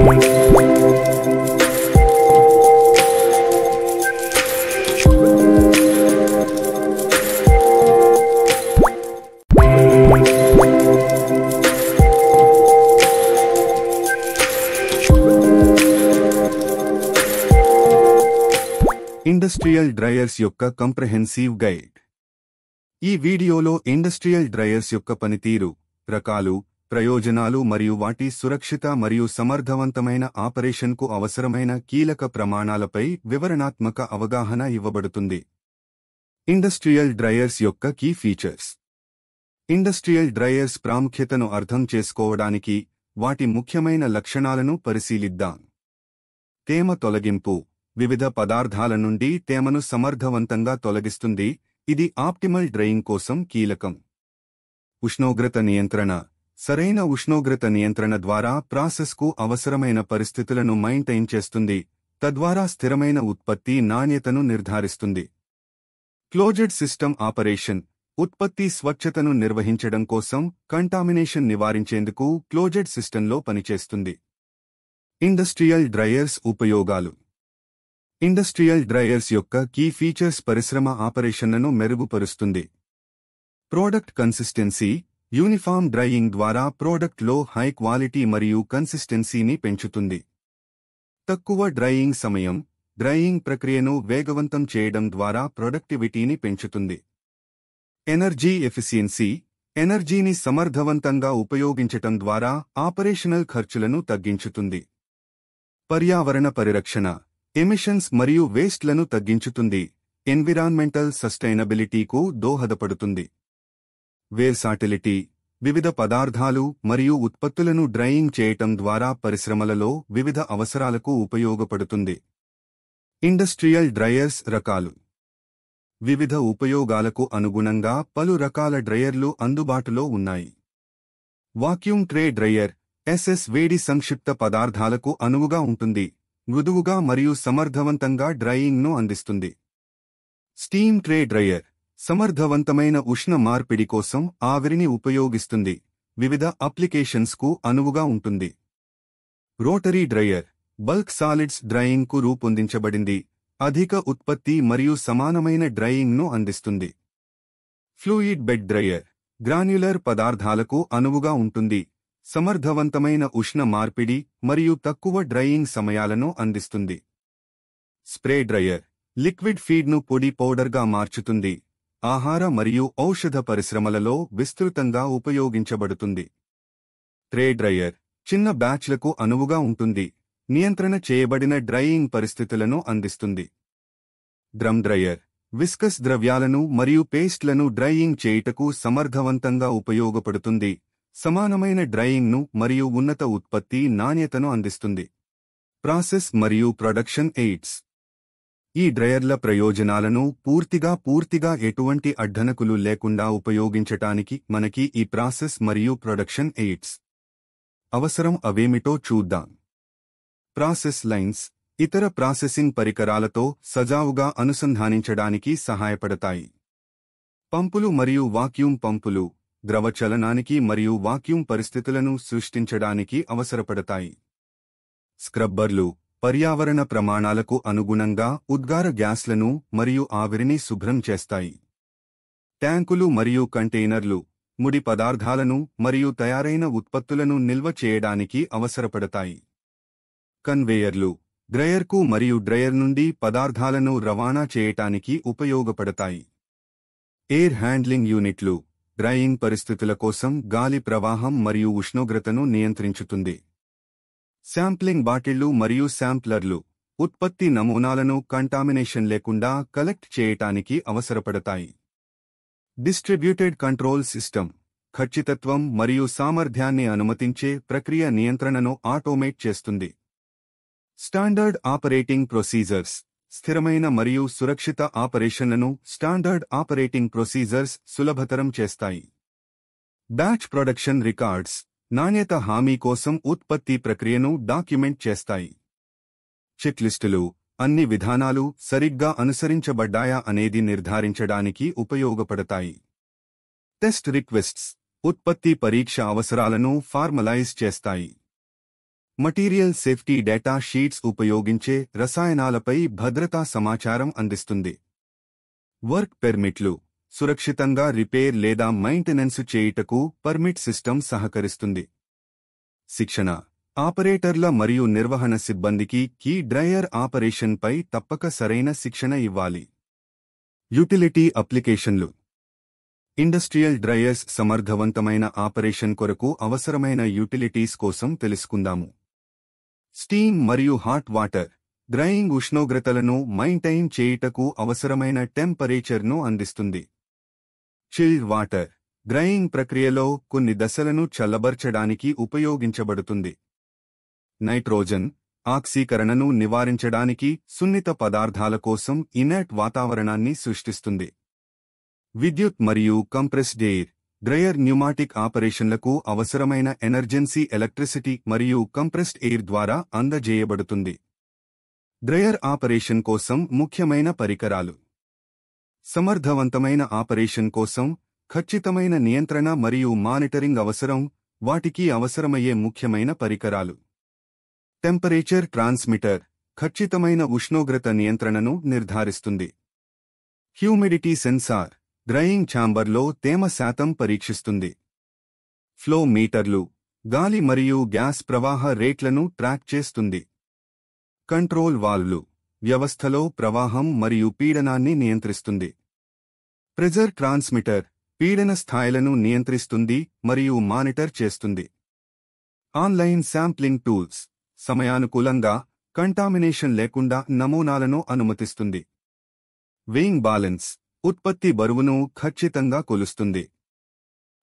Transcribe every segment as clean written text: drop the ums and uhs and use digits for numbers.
Industrial dryers యొక్క comprehensive guide. ఈ వీడియోలో ఇండస్ట్రియల్ డ్రైయర్స్ యొక్క పనితీరు, రకాలు, ప్రయోజనాలు మరియు వాటి సురక్షిత మరియు సమర్థవంతమైన ఆపరేషన్కు అవసరమైన కీలక ప్రమాణాలపై వివరణాత్మక అవగాహన ఇవ్వబడుతుంది. ఇండస్ట్రియల్ డ్రైయర్స్ యొక్క కీ ఫీచర్స్. ఇండస్ట్రియల్ డ్రైయర్స్ ప్రాముఖ్యతను అర్థం చేసుకోవడానికి వాటి ముఖ్యమైన లక్షణాలను పరిశీలిద్దాం. తేమ తొలగింపు. వివిధ పదార్థాల నుండి తేమను సమర్థవంతంగా తొలగిస్తుంది, ఇది ఆప్టిమల్ డ్రైయింగ్ కోసం కీలకం. ఉష్ణోగ్రత నియంత్రణ. సరైన ఉష్ణోగ్రత నియంత్రణ ద్వారా ప్రాసెస్కు అవసరమైన పరిస్థితులను మెయింటైన్ చేస్తుంది, తద్వారా స్థిరమైన ఉత్పత్తి నాణ్యతను నిర్ధారిస్తుంది. Closed system operation. ఉత్పత్తి స్వచ్ఛతను నిర్వహించడం కోసం కంటామినేషన్ నివారించేందుకు క్లోజ్డ్ సిస్టంలో పనిచేస్తుంది. ఇండస్ట్రియల్ డ్రైయర్స్ ఉపయోగాలు. ఇండస్ట్రియల్ డ్రైయర్స్ యొక్క కీ ఫీచర్స్ పరిశ్రమ ఆపరేషన్లను మెరుగుపరుస్తుంది. Product consistency. యూనిఫామ్ డ్రైయింగ్ ద్వారా ప్రోడక్ట్లో హై క్వాలిటీ మరియు కన్సిస్టెన్సీని పెంచుతుంది. తక్కువ డ్రైయింగ్ సమయం. డ్రైయింగ్ ప్రక్రియను వేగవంతం చేయడం ద్వారా ప్రొడక్టివిటీని పెంచుతుంది. Energy efficiency. ఎనర్జీని సమర్థవంతంగా ఉపయోగించటం ద్వారా ఆపరేషనల్ ఖర్చులను తగ్గించుతుంది. పర్యావరణ పరిరక్షణ. ఎమిషన్స్ మరియు వేస్ట్లను తగ్గించుతుంది, ఎన్విరాన్మెంటల్ సస్టైనబిలిటీకు దోహదపడుతుంది. వేర్సాటిలిటీ. వివిధ పదార్థాలు మరియు ఉత్పత్తులను డ్రైయింగ్ చేయటం ద్వారా పరిశ్రమలలో వివిధ అవసరాలకు ఉపయోగపడుతుంది. ఇండస్ట్రియల్ డ్రైయర్స్ రకాలు. వివిధ ఉపయోగాలకు అనుగుణంగా పలు రకాల డ్రైయర్లు అందుబాటులో ఉన్నాయి. వాక్యూమ్ ట్రే డ్రైయర్ ఎస్ఎస్ వేడి సంక్షిప్త పదార్థాలకు అనువుగా ఉంటుంది, మృదువుగా మరియు సమర్థవంతంగా డ్రైయింగ్ను అందిస్తుంది. స్టీమ్ ట్రే డ్రైయర్ సమర్థవంతమైన ఉష్ణ మార్పిడి కోసం ఆవిరిని ఉపయోగిస్తుంది, వివిధ అప్లికేషన్స్కు అనువుగా ఉంటుంది. రోటరీ డ్రైయర్ బల్క్ సాలిడ్స్ డ్రైయింగ్కు రూపొందించబడింది, అధిక ఉత్పత్తి మరియు సమానమైన డ్రైయింగ్ను అందిస్తుంది. ఫ్లూయిడ్ బెడ్ డ్రైయర్ గ్రాన్యులర్ పదార్థాలకు అనువుగా ఉంటుంది, సమర్థవంతమైన ఉష్ణ మార్పిడి మరియు తక్కువ డ్రైయింగ్ సమయాలను అందిస్తుంది. స్ప్రే డ్రైయర్ లిక్విడ్ ఫీడ్ను పొడి పౌడర్గా మార్చుతుంది, ఆహార మరియు ఔషధ పరిశ్రమలలో విస్తృతంగా ఉపయోగించబడుతుంది. ట్రే డ్రైయర్ చిన్న బ్యాచ్లకు అనువుగా ఉంటుంది, నియంత్రణ చేయబడిన డ్రైయింగ్ పరిస్థితులను అందిస్తుంది. డ్రమ్ డ్రైయర్ విస్కస్ ద్రవ్యాలను మరియు పేస్ట్లను డ్రైయింగ్ చేయుటకు సమర్థవంతంగా ఉపయోగపడుతుంది, సమానమైన డ్రైయింగ్ను మరియు ఉన్నత ఉత్పత్తి నాణ్యతను అందిస్తుంది. ప్రాసెస్ మరియు ప్రొడక్షన్ ఎయిడ్స్. ఈ డ్రైయర్ల ప్రయోజనాలను పూర్తిగా ఎటువంటి అడ్డంకులు లేకుండా ఉపయోగించటానికి మనకి ఈ ప్రాసెస్ మరియు ప్రొడక్షన్ ఎయిడ్స్ అవసరం. అవేమిటో చూద్దాం. ప్రాసెస్ లైన్స్ ఇతర ప్రాసెసింగ్ పరికరాలతో సజావుగా అనుసంధానించడానికి సహాయపడతాయి. పంపులు మరియు వాక్యూమ్ పంపులు ద్రవ చలనానికి మరియు వాక్యూమ్ పరిస్థితులను సృష్టించడానికి అవసరపడతాయి. స్క్రబ్బర్లు పర్యావరణ ప్రమాణాలకు అనుగుణంగా ఉద్గార గ్యాస్లను మరియు ఆవిరిని శుభ్రం చేస్తాయి. ట్యాంకులు మరియు కంటైనర్లు ముడి పదార్థాలను మరియు తయారైన ఉత్పత్తులను నిల్వ చేయడానికి అవసరపడతాయి. కన్వేయర్లు డ్రైయర్కు మరియు డ్రైయర్ నుండి పదార్థాలను రవాణా చేయటానికి ఉపయోగపడతాయి. ఎయిర్ హ్యాండ్లింగ్ యూనిట్లు డ్రైయింగ్ పరిస్థితుల కోసం గాలి ప్రవాహం మరియు ఉష్ణోగ్రతను నియంత్రించుతుంది. శాంప్లింగ్ బాటిళ్లు మరియు శాంప్లర్లు ఉత్పత్తి నమూనాలను కంటామినేషన్ లేకుండా కలెక్ట్ చేయటానికి అవసరపడతాయి. డిస్ట్రిబ్యూటెడ్ కంట్రోల్ సిస్టమ్ ఖచ్చితత్వం మరియు సామర్థ్యాన్ని అనుమతించే ప్రక్రియ నియంత్రణను ఆటోమేట్ చేస్తుంది. స్టాండర్డ్ ఆపరేటింగ్ ప్రొసీజర్స్ స్థిరమైన మరియు సురక్షిత ఆపరేషన్లను స్టాండర్డ్ ఆపరేటింగ్ ప్రొసీజర్స్ సులభతరం చేస్తాయి. బ్యాచ్ ప్రొడక్షన్ రికార్డ్స్ నాణ్యత హామీ కోసం ఉత్పత్తి ప్రక్రియను డాక్యుమెంట్ చేస్తాయి. చెక్లిస్టులు అన్ని విధానాలు సరిగ్గా అనుసరించబడ్డాయా అనేది నిర్ధారించడానికి ఉపయోగపడతాయి. టెస్ట్ రిక్వెస్ట్స్ ఉత్పత్తి పరీక్ష అవసరాలను ఫార్మలైజ్ చేస్తాయి. మటీరియల్ సేఫ్టీ డేటా షీట్స్ ఉపయోగించే రసాయనాలపై భద్రతా సమాచారం అందిస్తుంది. వర్క్ పెర్మిట్లు సురక్షితంగా రిపేర్ లేదా మెయింటెనెన్స్ చేయుటకు పర్మిట్ సిస్టమ్ సహకరిస్తుంది. శిక్షణ ఆపరేటర్ల మరియు నిర్వహణ సిబ్బందికి కీ డ్రైయర్ ఆపరేషన్పై తప్పక సరైన శిక్షణ ఇవ్వాలి. యుటిలిటీ అప్లికేషన్లు ఇండస్ట్రియల్ డ్రైయర్స్ సమర్థవంతమైన ఆపరేషన్ కొరకు అవసరమైన యుటిలిటీస్ కోసం తెలుసుకుందాము. స్టీమ్ మరియు హాట్ వాటర్ డ్రైయింగ్ ఉష్ణోగ్రతలను మెయింటైన్ చేయుటకు అవసరమైన టెంపరేచర్ను అందిస్తుంది. చిల్డ్ వాటర్ డ్రైయింగ్ ప్రక్రియలో కొన్ని దశలను చల్లబర్చడానికి ఉపయోగించబడుతుంది. నైట్రోజన్ ఆక్సీకరణను నివారించడానికి సున్నిత పదార్థాల కోసం ఇనర్ట్ వాతావరణాన్ని సృష్టిస్తుంది. విద్యుత్ మరియు కంప్రెస్డ్ ఎయిర్ డ్రైయర్ న్యూమాటిక్ ఆపరేషన్లకు అవసరమైన ఎమర్జెన్సీ ఎలక్ట్రిసిటీ మరియు కంప్రెస్డ్ ఎయిర్ ద్వారా అందజేయబడుతుంది. డ్రైయర్ ఆపరేషన్ కోసం ముఖ్యమైన పరికరాలు. సమర్థవంతమైన ఆపరేషన్ కోసం ఖచ్చితమైన నియంత్రణ మరియు మానిటరింగ్ అవసరం. వాటికి అవసరమయ్యే ముఖ్యమైన పరికరాలు. టెంపరేచర్ ట్రాన్స్మిటర్ ఖచ్చితమైన ఉష్ణోగ్రత నియంత్రణను నిర్ధారిస్తుంది. హ్యూమిడిటీ సెన్సార్ డ్రైయింగ్ ఛాంబర్లో తేమ శాతం పరీక్షిస్తుంది. ఫ్లో మీటర్లు గాలి మరియు గ్యాస్ ప్రవాహ రేట్లను ట్రాక్ చేస్తుంది. కంట్రోల్ వాల్వ్లు వ్యవస్థలో ప్రవాహం మరియు పీడనాన్ని నియంత్రిస్తుంది. ప్రెజర్ ట్రాన్స్మిటర్ పీడన స్థాయిలను నియంత్రిస్తుంది మరియు మానిటర్ చేస్తుంది. ఆన్లైన్ శాంప్లింగ్ టూల్స్ సమయానుకూలంగా కంటామినేషన్ లేకుండా నమూనాలను అనుమతిస్తుంది. వెయింగ్ బ్యాలెన్స్ ఉత్పత్తి బరువును ఖచ్చితంగా కొలుస్తుంది.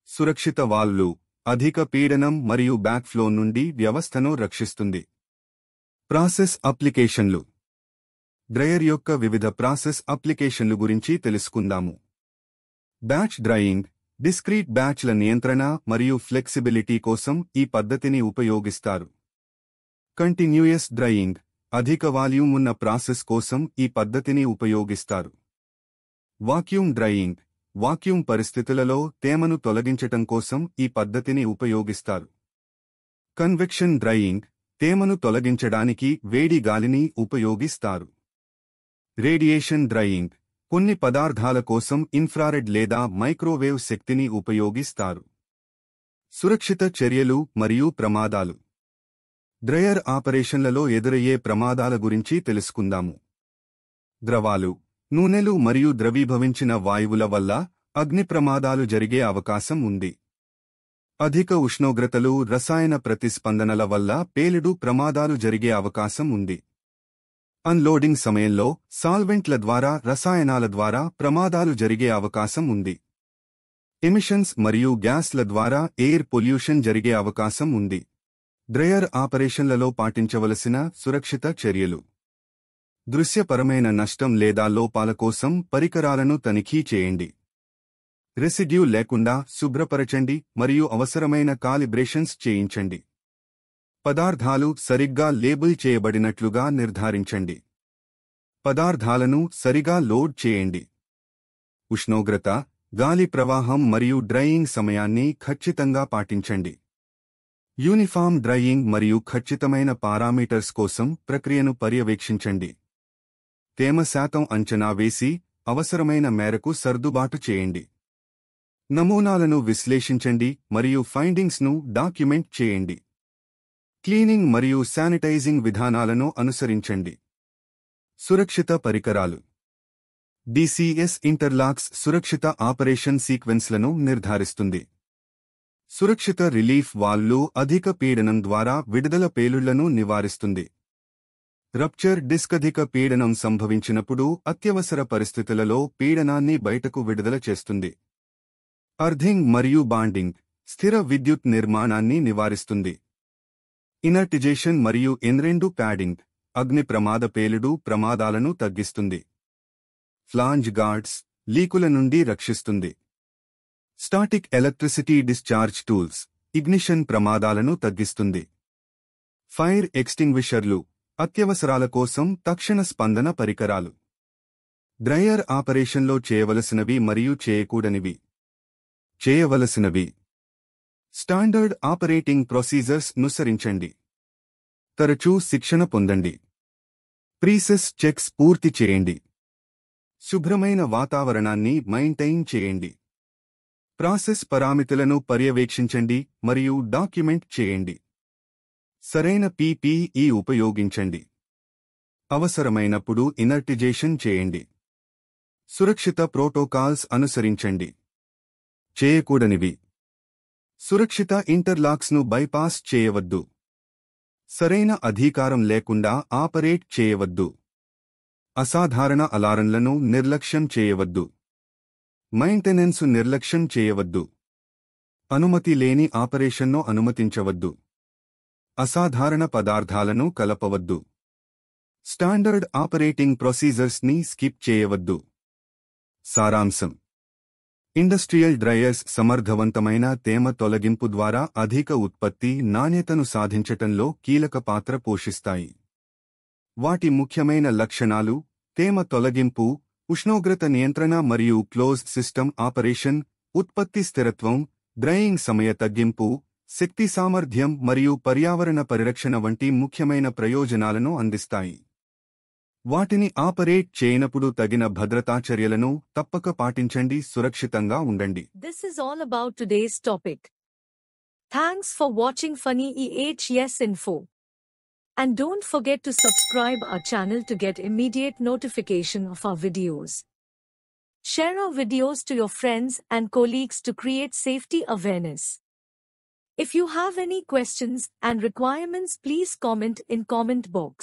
సురక్షిత వాల్వ్లు అధిక పీడనం మరియు బ్యాక్ఫ్లో నుండి వ్యవస్థను రక్షిస్తుంది. ప్రాసెస్ అప్లికేషన్లు డ్రైయర్ యొక్క వివిధ ప్రాసెస్ అప్లికేషన్లు గురించి తెలుసుకుందాము. బ్యాచ్ డ్రైయింగ్ డిస్క్రీట్ బ్యాచ్ల నియంత్రణ మరియు ఫ్లెక్సిబిలిటీ కోసం ఈ పద్ధతిని ఉపయోగిస్తారు. కంటిన్యూయస్ డ్రైయింగ్ అధిక వాల్యూమ్ ఉన్న ప్రాసెస్ కోసం ఈ పద్ధతిని ఉపయోగిస్తారు. వాక్యూమ్ డ్రైయింగ్ వాక్యూమ్ పరిస్థితులలో తేమను తొలగించటం కోసం ఈ పద్ధతిని ఉపయోగిస్తారు. కన్వెక్షన్ డ్రైయింగ్ తేమను తొలగించడానికి వేడి గాలిని ఉపయోగిస్తారు. రేడియేషన్ డ్రైయింగ్ కొన్ని పదార్థాల కోసం ఇన్ఫ్రారెడ్ లేదా మైక్రోవేవ్ శక్తిని ఉపయోగిస్తారు. సురక్షిత చర్యలు మరియు ప్రమాదాలు డ్రైయర్ ఆపరేషన్లలో ఎదురయ్యే ప్రమాదాల గురించి తెలుసుకుందాము. ద్రవాలు నూనెలు మరియు ద్రవీభవించిన వాయువుల వల్ల అగ్ని ప్రమాదాలు జరిగే అవకాశం ఉంది. అధిక ఉష్ణోగ్రతలు రసాయన ప్రతిస్పందనల వల్ల పేలుడు ప్రమాదాలు జరిగే అవకాశం ఉంది. అన్లోడింగ్ సమయంలో సాల్వెంట్ల ద్వారా రసాయనాల ద్వారా ప్రమాదాలు జరిగే అవకాశం ఉంది. ఎమిషన్స్ మరియు గ్యాస్ల ద్వారా ఎయిర్ పొల్యూషన్ జరిగే అవకాశం ఉంది. డ్రైయర్ ఆపరేషన్లలో పాటించవలసిన సురక్షిత చర్యలు. దృశ్యపరమైన నష్టం లేదా లోపాల కోసం పరికరాలను తనిఖీ చేయండి. రెసిడ్యూ లేకుండా శుభ్రపరచండి మరియు అవసరమైన కాలిబ్రేషన్స్ చేయించండి. పదార్థాలు సరిగ్గా లేబుల్ చేయబడినట్లుగా నిర్ధారించండి. పదార్థాలను సరిగా లోడ్ చేయండి. ఉష్ణోగ్రత, గాలి ప్రవాహం మరియు డ్రైయింగ్ సమయాన్ని ఖచ్చితంగా పాటించండి. యూనిఫామ్ డ్రైయింగ్ మరియు ఖచ్చితమైన పారామీటర్స్ కోసం ప్రక్రియను పర్యవేక్షించండి. తేమ శాతం అంచనా వేసి అవసరమైన మేరకు సర్దుబాటు చేయండి. నమూనాలను విశ్లేషించండి మరియు ఫైండింగ్స్ను డాక్యుమెంట్ చేయండి. క్లీనింగ్ మరియు శానిటైజింగ్ విధానాలను అనుసరించండి. సురక్షిత పరికరాలు. డిసిఎస్ ఇంటర్లాక్స్ సురక్షిత ఆపరేషన్ సీక్వెన్స్లను నిర్ధారిస్తుంది. సురక్షిత రిలీఫ్ వాల్వ్లు అధిక పీడనం ద్వారా విడుదల పేలుళ్లను నివారిస్తుంది. రప్చర్ డిస్క్ అధిక పీడనం సంభవించినప్పుడు అత్యవసర పరిస్థితులలో పీడనాన్ని బయటకు విడుదల చేస్తుంది. అర్థింగ్ మరియు బాండింగ్ స్థిర విద్యుత్ నిర్మాణాన్ని నివారిస్తుంది. ఇనర్టిజేషన్ మరియు ఎన్రెండు ప్యాడింగ్ అగ్ని ప్రమాద పేలుడు ప్రమాదాలను తగ్గిస్తుంది. ఫ్లాంజ్ గార్డ్స్ లీకుల నుండి రక్షిస్తుంది. Static electricity discharge tools ignition ప్రమాదాలను తగ్గిస్తుంది. ఫైర్ ఎక్స్టింగ్విషర్లు అత్యవసరాల కోసం తక్షణ స్పందన పరికరాలు. డ్రైయర్ ఆపరేషన్లో చేయవలసినవి మరియు చేయకూడనివి. చేయవలసినవి. స్టాండర్డ్ ఆపరేటింగ్ ప్రొసీజర్స్ అనుసరించండి. తరచూ శిక్షణ పొందండి. ప్రీసెస్ చెక్స్ పూర్తి చేయండి. శుభ్రమైన వాతావరణాన్ని మెయింటైన్ చేయండి. ప్రాసెస్ పారామితులను పర్యవేక్షించండి మరియు డాక్యుమెంట్ చేయండి. సరైన పీపీఈ ఉపయోగించండి. అవసరమైనప్పుడు ఇనర్టిజేషన్ చేయండి. సురక్షిత ప్రోటోకాల్స్ అనుసరించండి. చేయకూడనివి: సురక్షిత ఇంటర్లాక్స్ను బైపాస్ చేయవద్దు. సరైన అధికారం లేకుండా ఆపరేట్ చేయవద్దు. అసాధారణ అలారంలను నిర్లక్ష్యం చేయవద్దు. మెయింటెనెన్సు నిర్లక్ష్యం చేయవద్దు. అనుమతి లేని ఆపరేషన్ను అనుమతించవద్దు. అసాధారణ పదార్థాలను కలపవద్దు. స్టాండర్డ్ ఆపరేటింగ్ ప్రొసీజర్స్ని స్కిప్ చేయవద్దు. సారాంశం: ఇండస్ట్రియల్ డ్రైయర్స్ సమర్థవంతమైన తేమ తొలగింపు ద్వారా అధిక ఉత్పత్తి నాణ్యతను సాధించటంలో కీలక పాత్ర పోషిస్తాయి. వాటి ముఖ్యమైన లక్షణాలు: తేమ తొలగింపు, ఉష్ణోగ్రత నియంత్రణ మరియు క్లోజ్డ్ సిస్టమ్ ఆపరేషన్, ఉత్పత్తి స్థిరత్వం, డ్రైయింగ్ సమయ తగ్గింపు, శక్తి సామర్థ్యం మరియు పర్యావరణ పరిరక్షణ వంటి ముఖ్యమైన ప్రయోజనాలను అందిస్తాయి. వాటిని ఆపరేట్ చేయనప్పుడు తగిన భద్రతా చర్యలను తప్పక పాటించండి. సురక్షితంగా ఉండండి. This is all about today's topic. Thanks for watching Funny EHS Info. And don't forget to subscribe our channel to get immediate notification of our videos. Share our videos to your friends and colleagues to create safety awareness. If you have any questions and requirements, please comment in comment box.